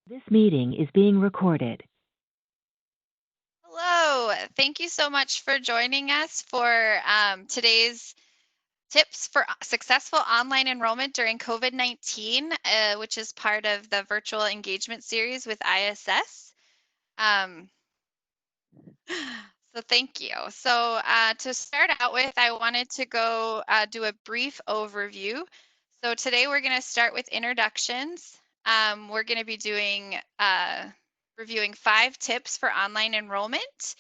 This meeting is being recorded. Hello, thank you so much for joining us for today's tips for successful online enrollment during COVID-19, which is part of the virtual engagement series with ISS. Um, so thank you. So to start out with, I wanted to go do a brief overview. So today we're going to start with introductions. We're going to be doing reviewing 5 tips for online enrollment.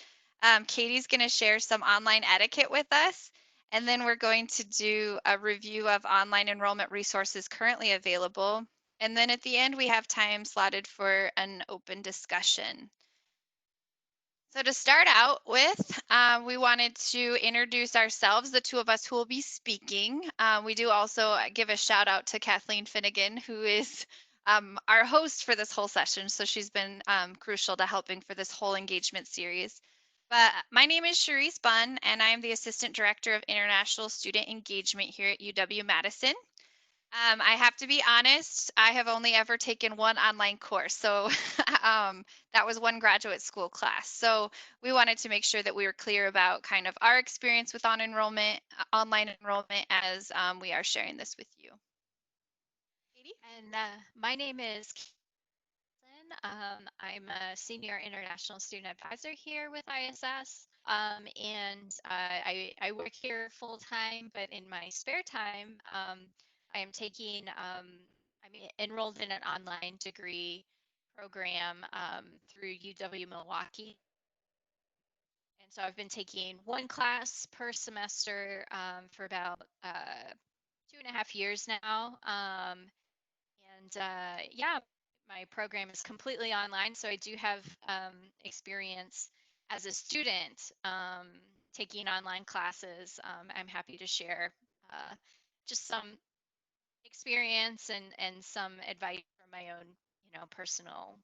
Katie's going to share some online etiquette with us. And then we're going to do a review of online enrollment resources currently available. And then at the end, we have time slotted for an open discussion. So to start out with, we wanted to introduce ourselves, the two of us who will be speaking. We do also give a shout out to Kathleen Finnegan, who is our host for this whole session. So she's been crucial to helping for this whole engagement series. But my name is Cherise Bunn, and I am the Assistant Director of International Student Engagement here at UW-Madison. I have to be honest, I have only ever taken one online course. So that was one graduate school class. So we wanted to make sure that we were clear about kind of our experience with online enrollment as we are sharing this with you. Katie? And my name is Kaylin. I'm a senior international student advisor here with ISS. And I work here full time, but in my spare time, I am I'm enrolled in an online degree program through UW-Milwaukee. And so I've been taking one class per semester for about 2.5 years now. Yeah, my program is completely online, so I do have experience as a student taking online classes. I'm happy to share just some experience and some advice from my own, personal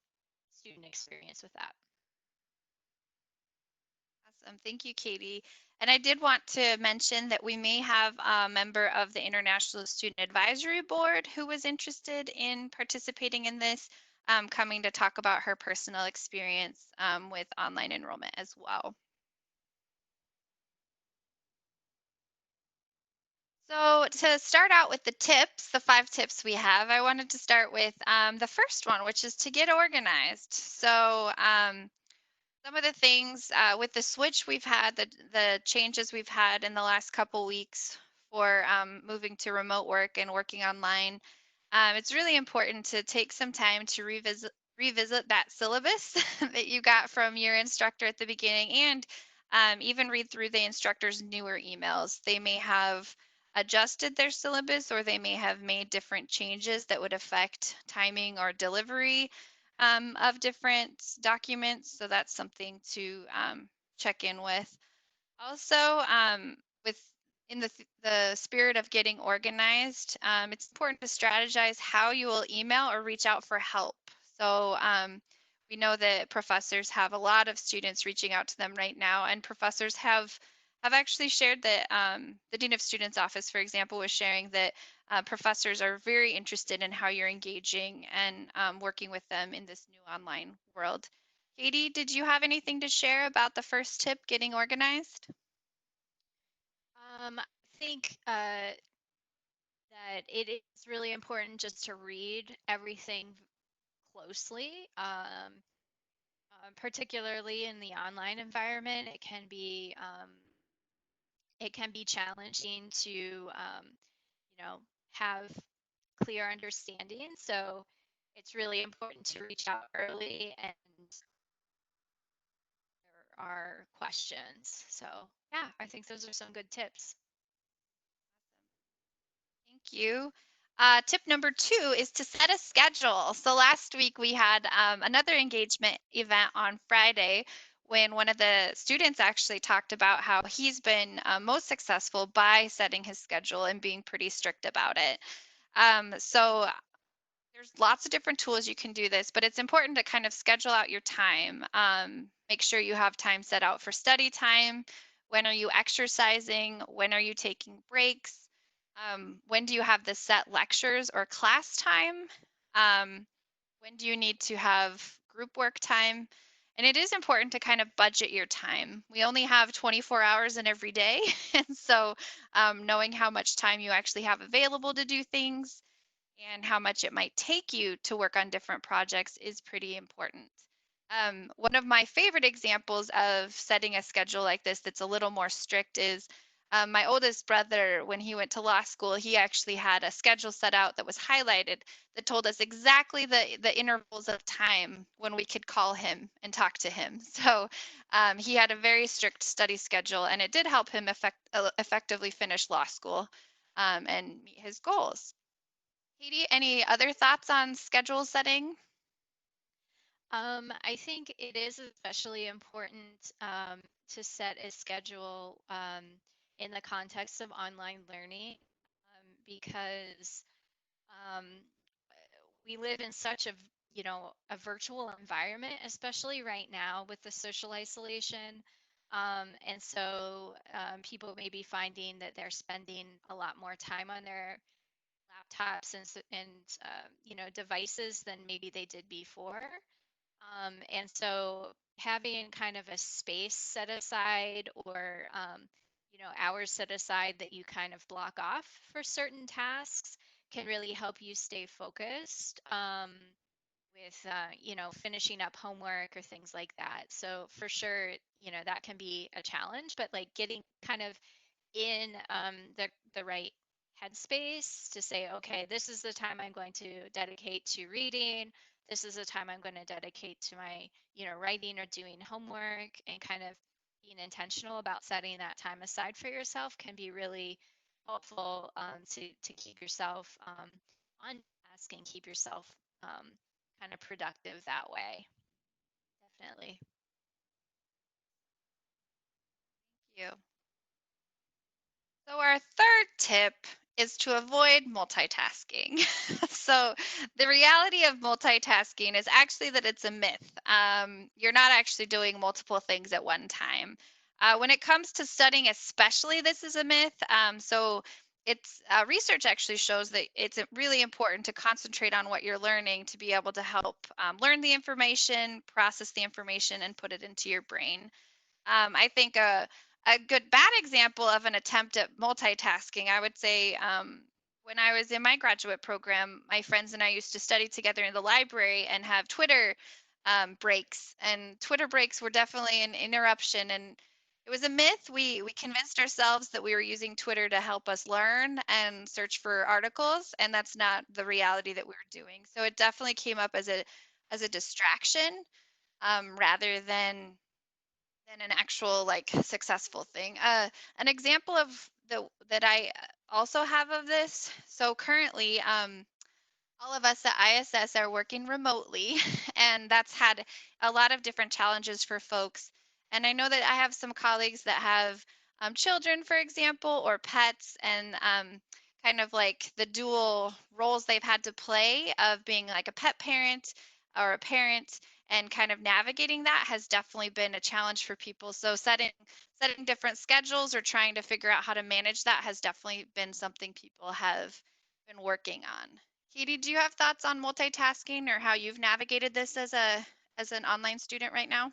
student experience with that. Awesome. Thank you, Katie. And I did want to mention that we may have a member of the International Student Advisory Board who was interested in participating in this, coming to talk about her personal experience with online enrollment as well. So to start out with the tips, the 5 tips we have, I wanted to start with the first one, which is to get organized. So some of the things with the switch we've had, the changes we've had in the last couple weeks for moving to remote work and working online, it's really important to take some time to revisit that syllabus that you got from your instructor at the beginning, and even read through the instructor's newer emails. They may have adjusted their syllabus, or they may have made different changes that would affect timing or delivery of different documents. So that's something to check in with. Also, with in the spirit of getting organized, it's important to strategize how you will email or reach out for help. So we know that professors have a lot of students reaching out to them right now, and professors have actually shared that the Dean of Students office, for example, was sharing that professors are very interested in how you're engaging and working with them in this new online world. Katie, did you have anything to share about the first tip, getting organized? I think that it is really important just to read everything closely, particularly in the online environment. It can be challenging to have clear understanding. So it's really important to reach out early and there are questions. So yeah, I think those are some good tips. Thank you. Tip number 2 is to set a schedule. So last week we had another engagement event on Friday when one of the students actually talked about how he's been most successful by setting his schedule and being pretty strict about it. So there's lots of different tools you can do this, but it's important to kind of schedule out your time. Make sure you have time set out for study time. When are you exercising? When are you taking breaks? When do you have the set lectures or class time? Um, When do you need to have group work time? And it is important to kind of budget your time. We only have 24 hours in every day. And so knowing how much time you actually have available to do things and how much it might take you to work on different projects is pretty important. One of my favorite examples of setting a schedule like this that's a little more strict is my oldest brother, when he went to law school, he actually had a schedule set out that was highlighted that told us exactly the intervals of time when we could call him and talk to him. So he had a very strict study schedule, and it did help him effectively finish law school and meet his goals. Katie, any other thoughts on schedule setting? I think it is especially important to set a schedule in the context of online learning because um, we live in such a a virtual environment, especially right now with the social isolation. And so people may be finding that they're spending a lot more time on their laptops and devices than maybe they did before. And so having kind of a space set aside or hours set aside that you kind of block off for certain tasks can really help you stay focused with finishing up homework or things like that. So for sure, that can be a challenge, but like getting kind of in the right headspace to say, okay, this is the time I'm going to dedicate to reading. This is the time I'm going to dedicate to my, writing or doing homework, and kind of being intentional about setting that time aside for yourself can be really helpful to keep yourself on task and keep yourself um, kind of productive that way. Definitely. You. So, our third tip is to avoid multitasking. So, the reality of multitasking is actually that it's a myth. You're not actually doing multiple things at one time. When it comes to studying, especially, this is a myth. So, it's research actually shows that it's really important to concentrate on what you're learning to be able to help learn the information, process the information, and put it into your brain. I think a good bad example of an attempt at multitasking, I would say, when I was in my graduate program, my friends and I used to study together in the library and have Twitter breaks. And Twitter breaks were definitely an interruption. And it was a myth. We convinced ourselves that we were using Twitter to help us learn and search for articles, and that's not the reality that we were doing. So it definitely came up as a distraction rather than an actual like successful thing. An example of the that I also have of this. So currently, all of us at ISS are working remotely, and that's had a lot of different challenges for folks. And I know that I have some colleagues that have children, for example, or pets, and kind of like the dual roles they've had to play of being like a pet parent or a parent, and kind of navigating that has definitely been a challenge for people. So setting different schedules or trying to figure out how to manage that has definitely been something people have been working on. Katie, do you have thoughts on multitasking or how you've navigated this as an online student right now?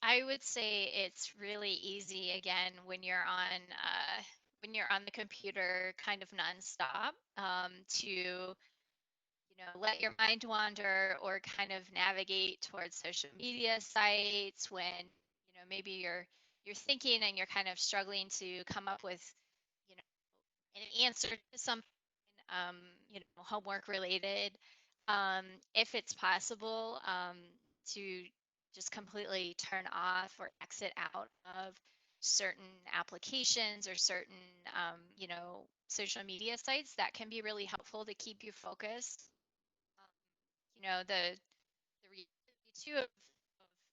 I would say it's really easy again when you're on the computer kind of nonstop to let your mind wander or kind of navigate towards social media sites when maybe you're thinking and you're kind of struggling to come up with you know an answer to something um, homework related. If it's possible, to just completely turn off or exit out of certain applications or certain, social media sites, that can be really helpful to keep you focused. Um, the reality too of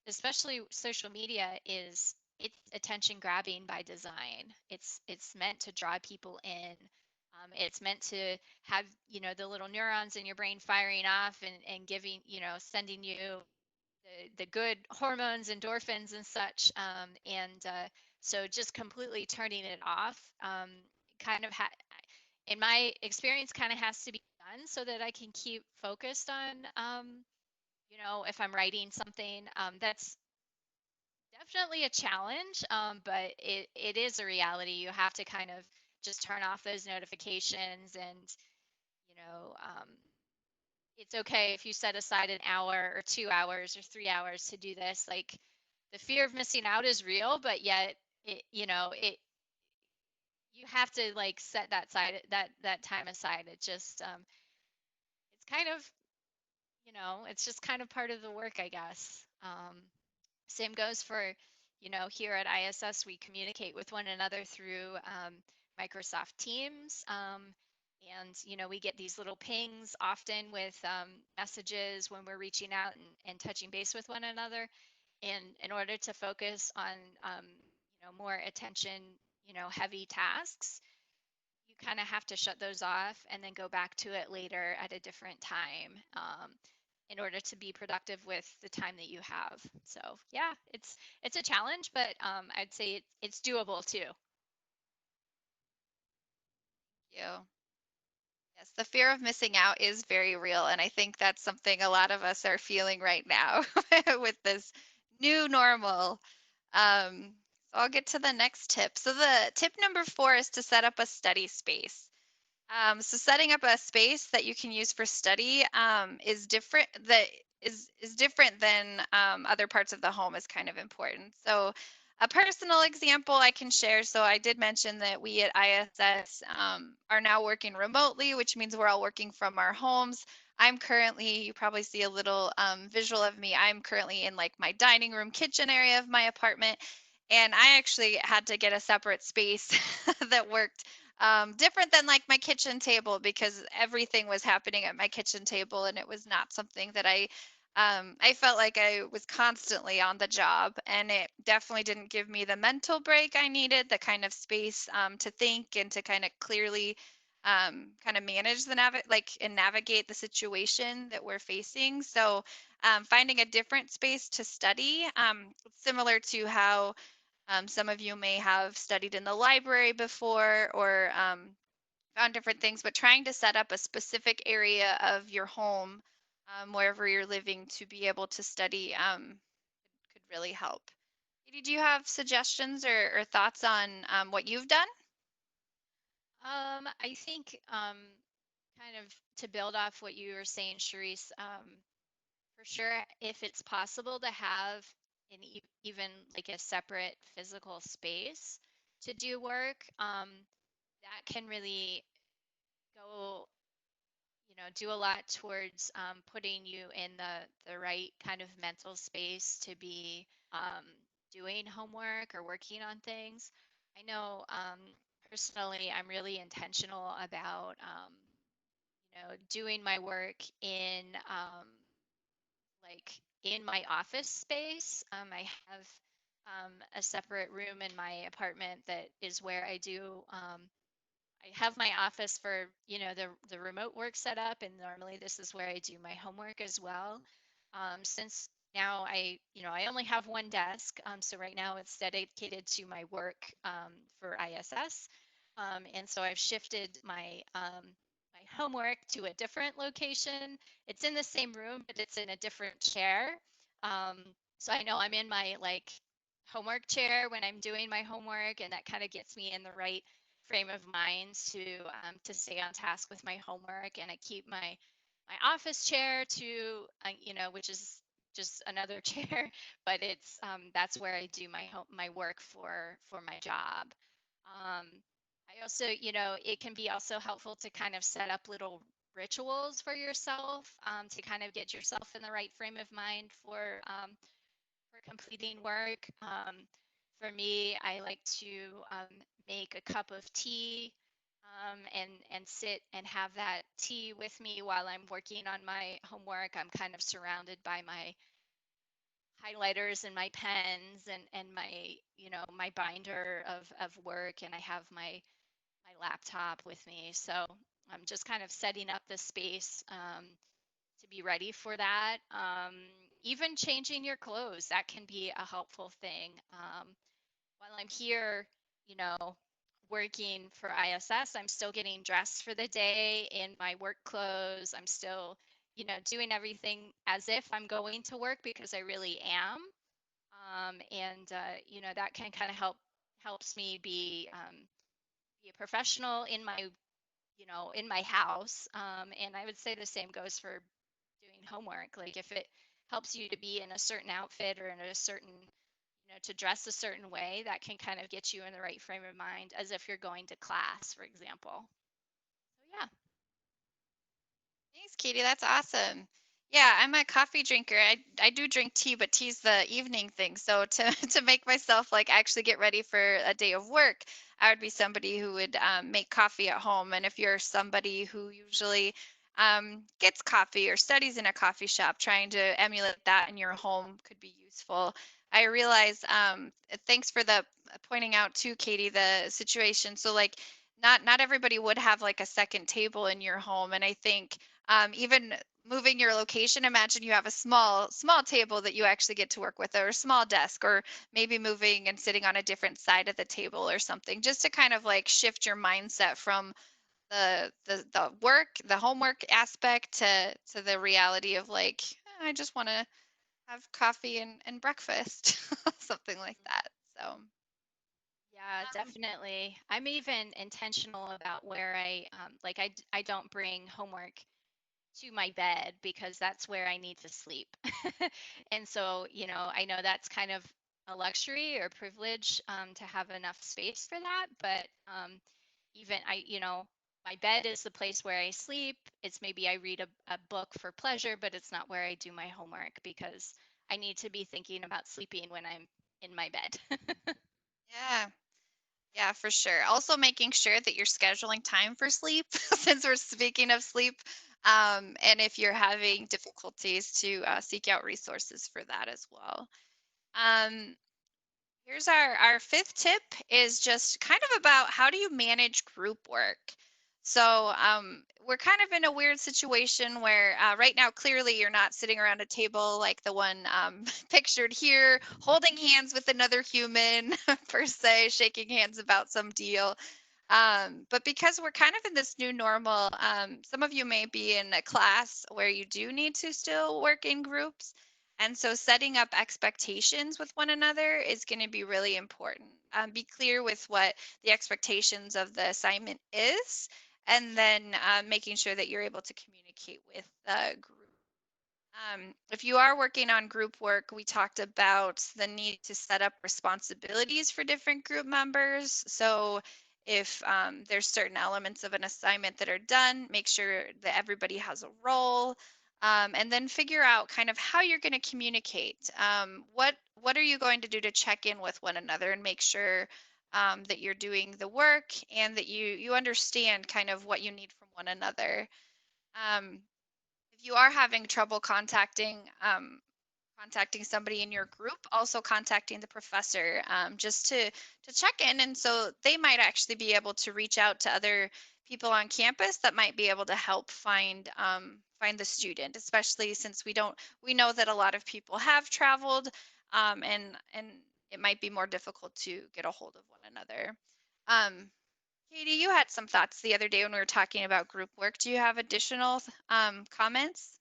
especially social media is it's attention grabbing by design. It's meant to draw people in. It's meant to have the little neurons in your brain firing off and giving sending you the good hormones, endorphins and such. And So just completely turning it off kind of in my experience kind of has to be done so that I can keep focused on, if I'm writing something. That's definitely a challenge, but it is a reality. You have to kind of just turn off those notifications and, you know, um, it's okay if you set aside an hour or 2 hours or 3 hours to do this. Like the fear of missing out is real, but yet you have to like set that time aside. It just it's kind of, it's just kind of part of the work, I guess. Same goes for, here at ISS, we communicate with one another through Microsoft Teams. And, we get these little pings often with messages when we're reaching out and touching base with one another. And in order to focus on, more attention, heavy tasks, you kind of have to shut those off and then go back to it later at a different time. In order to be productive with the time that you have. So yeah, it's a challenge, but I'd say it's doable too. You. Yes, the fear of missing out is very real. And I think that's something a lot of us are feeling right now with this new normal. So I'll get to the next tip. So the tip number 4 is to set up a study space. So setting up a space that you can use for study is different. That is different than other parts of the home is kind of important. So a personal example I can share. So I did mention that we at ISS are now working remotely, which means we're all working from our homes. I'm currently, you probably see a little visual of me. I'm currently in like my dining room, kitchen area of my apartment. And I actually had to get a separate space that worked different than like my kitchen table because everything was happening at my kitchen table and it was not something that I felt like I was constantly on the job, and it definitely didn't give me the mental break I needed, the kind of space to think and to kind of clearly kind of manage the and navigate the situation that we're facing. So finding a different space to study, similar to how some of you may have studied in the library before or found different things, but trying to set up a specific area of your home, wherever you're living, to be able to study could really help. Katie, do you have suggestions or thoughts on what you've done? I think kind of to build off what you were saying, Sharice, for sure, if it's possible to have even like a separate physical space to do work, that can really go, do a lot towards putting you in the right kind of mental space to be doing homework or working on things. I know personally, I'm really intentional about, doing my work in like in my office space. I have a separate room in my apartment that is where I have my office for, the remote work set up, and normally this is where I do my homework as well. Since now I only have one desk, so right now it's dedicated to my work for ISS, and so I've shifted my homework to a different location. It's in the same room, but it's in a different chair. Um, so I know I'm in my like homework chair when I'm doing my homework, and that kind of gets me in the right frame of mind to stay on task with my homework. And I keep my office chair to which is just another chair, but it's that's where I do my work for my job. I also, it can be also helpful to kind of set up little rituals for yourself, to kind of get yourself in the right frame of mind for completing work. For me, I like to make a cup of tea, and sit and have that tea with me while I'm working on my homework. I'm kind of surrounded by my highlighters and my pens and my my binder of work, and I have my laptop with me. So I'm just kind of setting up the space to be ready for that. Even changing your clothes, that can be a helpful thing. While I'm here, you know, working for ISS, I'm still getting dressed for the day in my work clothes. I'm still, doing everything as if I'm going to work because I really am. And that can kind of helps me be a professional in my in my house. And I would say the same goes for doing homework. Like if it helps you to be in a certain outfit or in a certain, to dress a certain way, that can kind of get you in the right frame of mind as if you're going to class, for example. So yeah. Thanks, Katie. That's awesome. Yeah, I'm a coffee drinker. I do drink tea, but tea's the evening thing. So to to make myself like actually get ready for a day of work, I would be somebody who would make coffee at home. And if you're somebody who usually gets coffee or studies in a coffee shop, trying to emulate that in your home could be useful. I realize. Thanks for the pointing out too, Katie, the situation. So like, not everybody would have like a second table in your home, and I think even moving your location, imagine you have a small table that you actually get to work with, or a small desk, or maybe moving and sitting on a different side of the table or something, just to kind of like shift your mindset from the homework aspect to the reality of like, I just want to have coffee and breakfast," something like that. So Yeah, definitely. I'm even intentional about where like I don't bring homework to my bed because that's where I need to sleep. And so, I know that's kind of a luxury or privilege to have enough space for that. But even my bed is the place where I sleep. It's maybe I read a book for pleasure, but it's not where I do my homework because I need to be thinking about sleeping when I'm in my bed. yeah. Yeah, for sure. Also making sure that you're scheduling time for sleep, since we're speaking of sleep. And if you're having difficulties to seek out resources for that as well. Um, Here's our fifth tip is just kind of about how do you manage group work. So we're kind of in a weird situation where right now clearly you're not sitting around a table like the one pictured here, holding hands with another human per se, shaking hands about some deal. But because we're kind of in this new normal, some of you may be in a class where you do need to still work in groups. And so setting up expectations with one another is going to be really important. Be clear with what the expectations of the assignment is, and then making sure that you're able to communicate with the group. If you are working on group work, we talked about the need to set up responsibilities for different group members. So if there's certain elements of an assignment that are done, make sure that everybody has a role, and then figure out kind of how you're going to communicate. What are you going to do to check in with one another and make sure that you're doing the work and that you understand kind of what you need from one another. Um, if you are having trouble contacting somebody in your group, also contacting the professor, just to check in, and so they might actually be able to reach out to other people on campus that might be able to help find the student, especially since we know that a lot of people have traveled, and it might be more difficult to get a hold of one another. Um, Katie, you had some thoughts the other day when we were talking about group work. Do you have additional comments?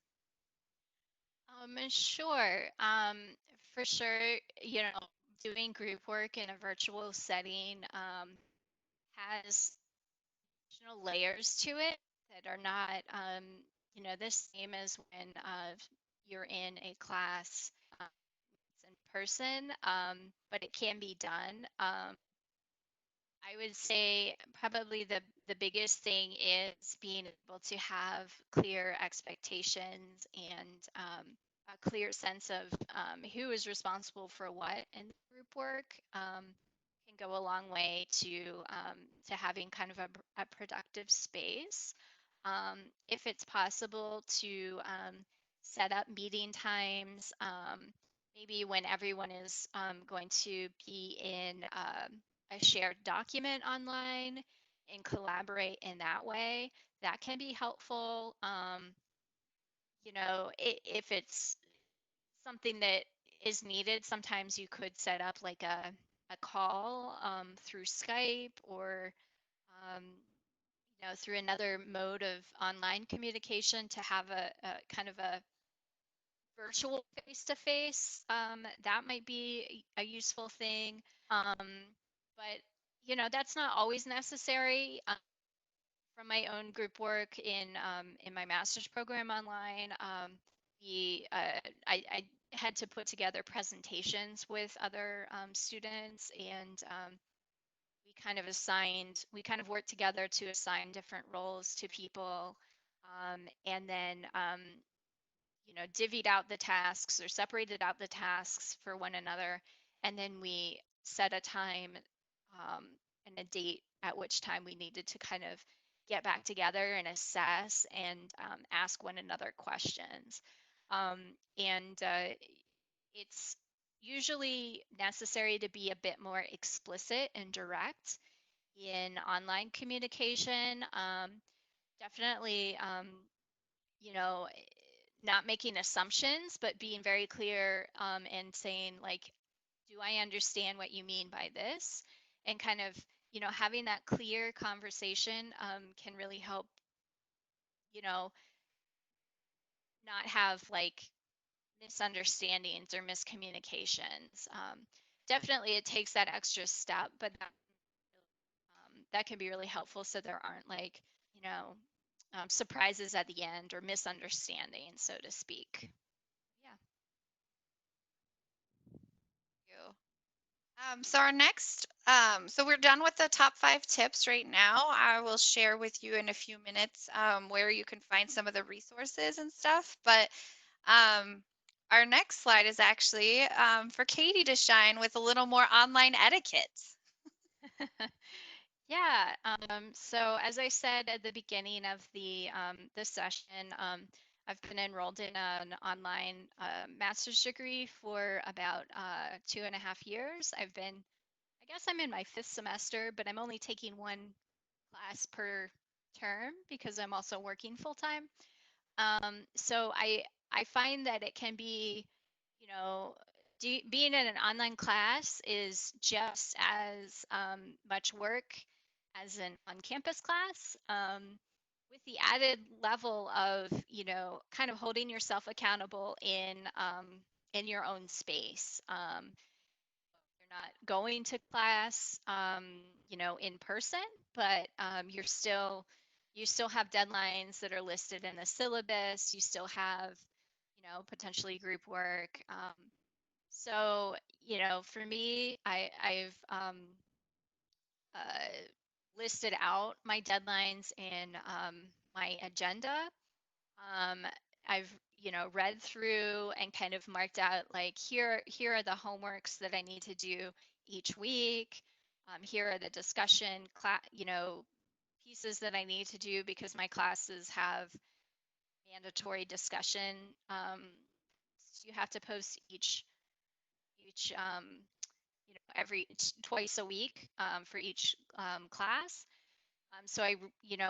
Sure. For sure, doing group work in a virtual setting has additional layers to it that are not, the same as when you're in a class in person, but it can be done. I would say probably the biggest thing is being able to have clear expectations and a clear sense of who is responsible for what in group work can go a long way to having kind of a productive space. If it's possible to set up meeting times, maybe when everyone is going to be in a shared document online and collaborate in that way, that can be helpful. If it's something that is needed, sometimes you could set up like a call through Skype or um, through another mode of online communication to have a kind of a virtual face-to-face. That might be a useful thing. But that's not always necessary. From my own group work in my master's program online, I had to put together presentations with other students, and we kind of worked together to assign different roles to people, and then divvied out the tasks or separated out the tasks for one another, and then we set a time um, and a date at which time we needed to kind of get back together and assess and ask one another questions. Um, and it's usually necessary to be a bit more explicit and direct in online communication. Definitely, you know, not making assumptions, but being very clear and saying, like, do I understand what you mean by this? And kind of, having that clear conversation can really help, you know, not have like misunderstandings or miscommunications. Definitely, it takes that extra step, but that can be really helpful so there aren't like, you know, surprises at the end or misunderstandings, so to speak. Yeah. You. So our next, so we're done with the top 5 tips right now. I will share with you in a few minutes where you can find some of the resources and stuff. But um, our next slide is actually for Katie to shine with a little more online etiquette. Yeah. So as I said at the beginning of the session, I've been enrolled in an online master's degree for about 2.5 years. I guess I'm in my 5th semester, but I'm only taking one class per term because I'm also working full time. So I find that it can be, you know, being in an online class is just as much work as an on-campus class, with the added level of, kind of holding yourself accountable in your own space. You're not going to class, in person, but you still have deadlines that are listed in the syllabus. You still have, potentially group work. So, for me, I've uh, listed out my deadlines in my agenda. um, I've read through and kind of marked out like here are the homeworks that I need to do each week. Here are the discussion pieces that I need to do because my classes have mandatory discussion. You have to post each every twice a week for each class. So I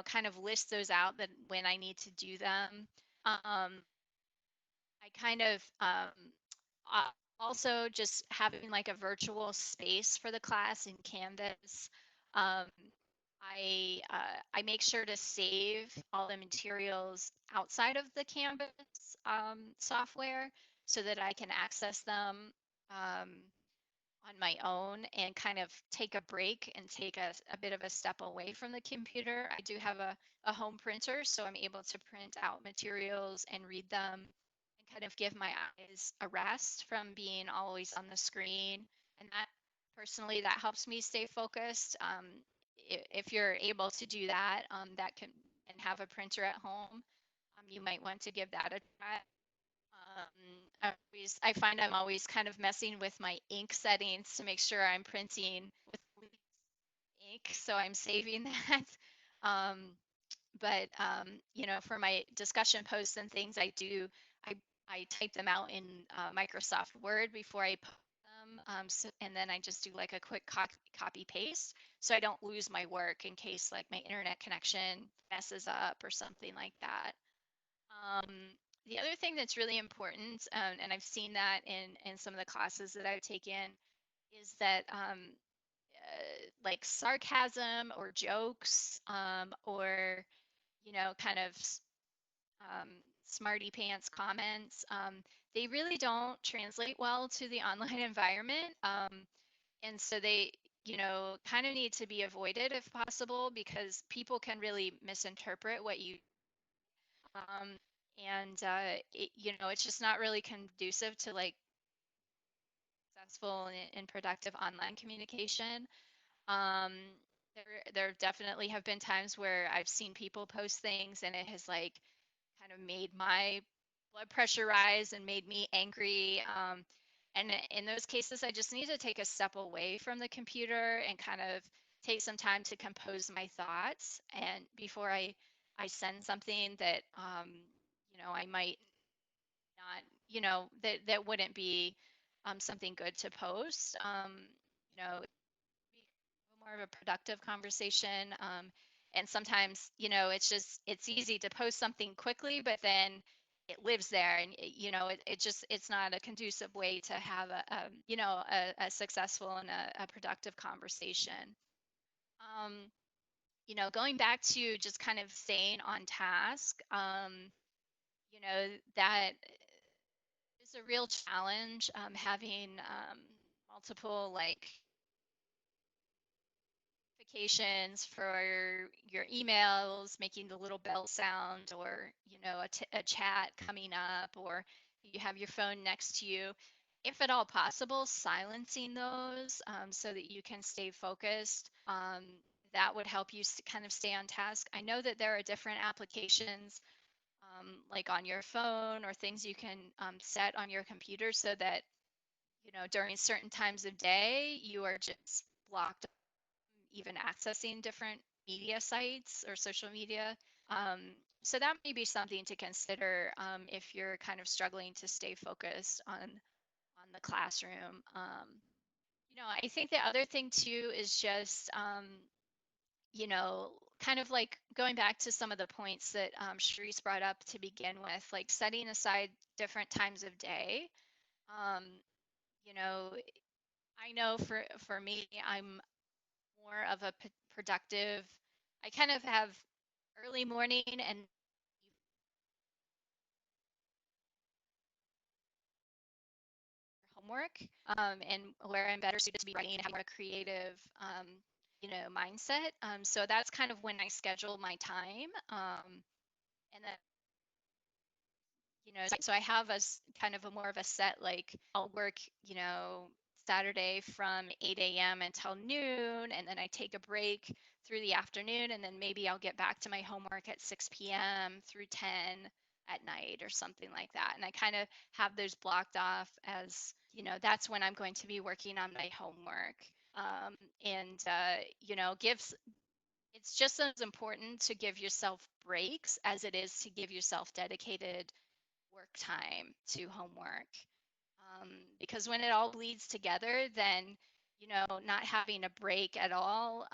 kind of list those out that when I need to do them. I kind of also just having like a virtual space for the class in Canvas. Um, I make sure to save all the materials outside of the Canvas software so that I can access them um, on my own and kind of take a break and take a bit of a step away from the computer. I do have a home printer, so I'm able to print out materials and read them and kind of give my eyes a rest from being always on the screen. And that personally, that helps me stay focused. If you're able to do that, that can and have a printer at home, you might want to give that a try. I find I'm always kind of messing with my ink settings to make sure I'm printing with ink, so I'm saving that. Um, but for my discussion posts and things, I I type them out in Microsoft Word before I post them, and then I just do like a quick copy paste, so I don't lose my work in case like my internet connection messes up or something like that. Um, the other thing that's really important, and I've seen that in some of the classes that I've taken, is that like sarcasm or jokes, or kind of um, smarty pants comments, they really don't translate well to the online environment. And so they, kind of need to be avoided if possible, because people can really misinterpret what you, um, and it's just not really conducive to like successful and productive online communication. Um, there definitely have been times where I've seen people post things and it has like kind of made my blood pressure rise and made me angry. And in those cases, I just need to take a step away from the computer and kind of take some time to compose my thoughts, and before I send something that I might not, that wouldn't be something good to post. Be more of a productive conversation. And sometimes, it's easy to post something quickly, but then it lives there, and it's not a conducive way to have a successful and a productive conversation. Going back to just kind of staying on task, that is a real challenge, having multiple like notifications for your emails, making the little bell sound, or a chat coming up, or you have your phone next to you. If at all possible, silencing those, so that you can stay focused. That would help you kind of stay on task. I know that there are different applications, like on your phone, or things you can set on your computer, so that during certain times of day you are just blocked even accessing different media sites or social media. Um, so that may be something to consider, if you're kind of struggling to stay focused on the classroom. I think the other thing too is just, kind of like going back to some of the points that Sharice brought up to begin with, like setting aside different times of day. Um, you know, I know for me, I'm more of a productive. I kind of have early morning and homework, and where I'm better suited to be writing, having a creative, mindset. So that's kind of when I schedule my time. And then so I have kind of a more of a set, like I'll work, Saturday from 8 a.m. until noon, and then I take a break through the afternoon, and then maybe I'll get back to my homework at 6 p.m. through 10 at night or something like that. And I kind of have those blocked off as, that's when I'm going to be working on my homework. And gives it's just as important to give yourself breaks as it is to give yourself dedicated work time to homework. Because when it all bleeds together, then, not having a break at all,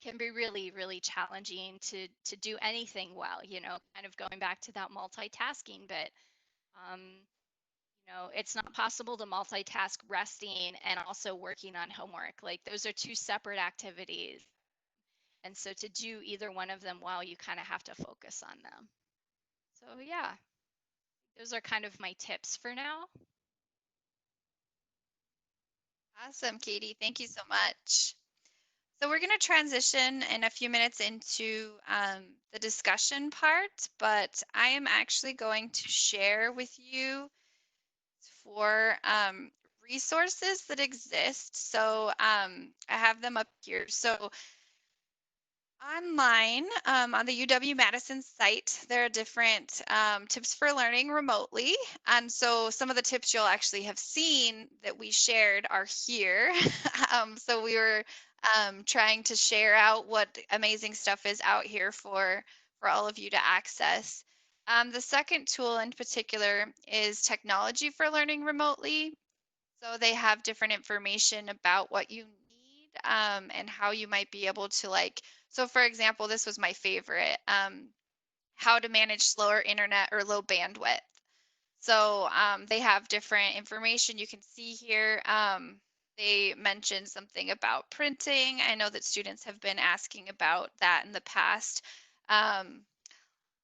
can be really, really challenging to do anything well, kind of going back to that multitasking bit. Um, it's not possible to multitask resting and also working on homework. Like those are two separate activities. And so to do either one of them well, you kind of have to focus on them. So yeah, those are kind of my tips for now. Awesome, Katie. Thank you so much. So we're going to transition in a few minutes into the discussion part, but I am actually going to share with you for resources that exist. So I have them up here. So online, on the UW-Madison site, there are different tips for learning remotely. And so some of the tips you'll actually have seen that we shared are here. So we were trying to share out what amazing stuff is out here for all of you to access. The second tool in particular is technology for learning remotely. So they have different information about what you need, and how you might be able to like, so for example, this was my favorite, how to manage slower internet or low bandwidth. So they have different information you can see here. They mentioned something about printing. I know that students have been asking about that in the past. Um,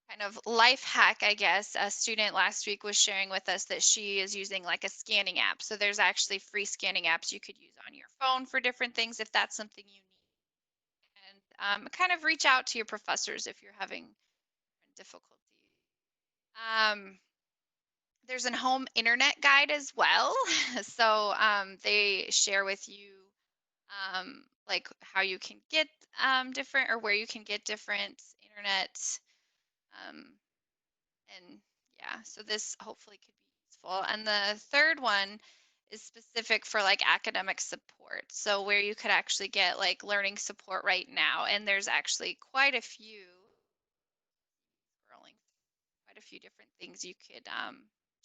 Kind of life hack, I guess. A student last week was sharing with us that she is using like a scanning app. So there's actually free scanning apps you could use on your phone for different things if that's something you need. And kind of reach out to your professors if you're having difficulties. Um, there's a home internet guide as well. So they share with you like how you can get different or where you can get different internet. Um, and yeah, so this hopefully could be useful. And the third one is specific for like academic support. So where you could actually get like learning support right now. And there's actually quite a few scrolling, quite a few different things you could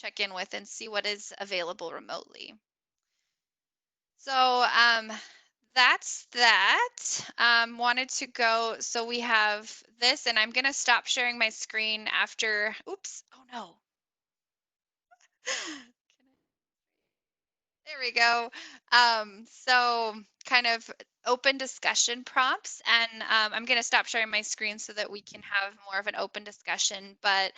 check in with and see what is available remotely. So that's that. Wanted to go. So we have this, and I'm gonna stop sharing my screen after. Oops. Oh no. There we go. So kind of open discussion prompts, and I'm going to stop sharing my screen so that we can have more of an open discussion. But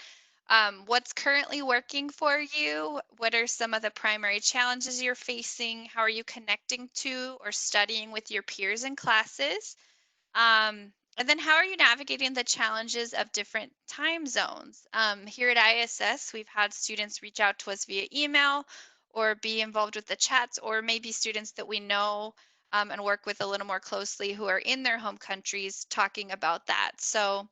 what's currently working for you? What are some of the primary challenges you're facing? How are you connecting to or studying with your peers in classes? And then how are you navigating the challenges of different time zones? Here at ISS, we've had students reach out to us via email or be involved with the chats, or maybe students that we know and work with a little more closely who are in their home countries talking about that. So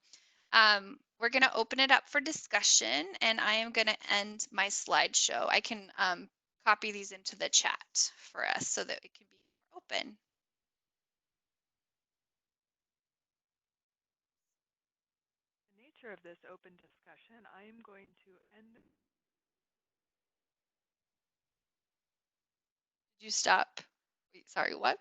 we're going to open it up for discussion, and I am going to end my slideshow. I can copy these into the chat for us so that it can be more open. The nature of this open discussion, I am going to end. Did you stop? Wait, sorry, what?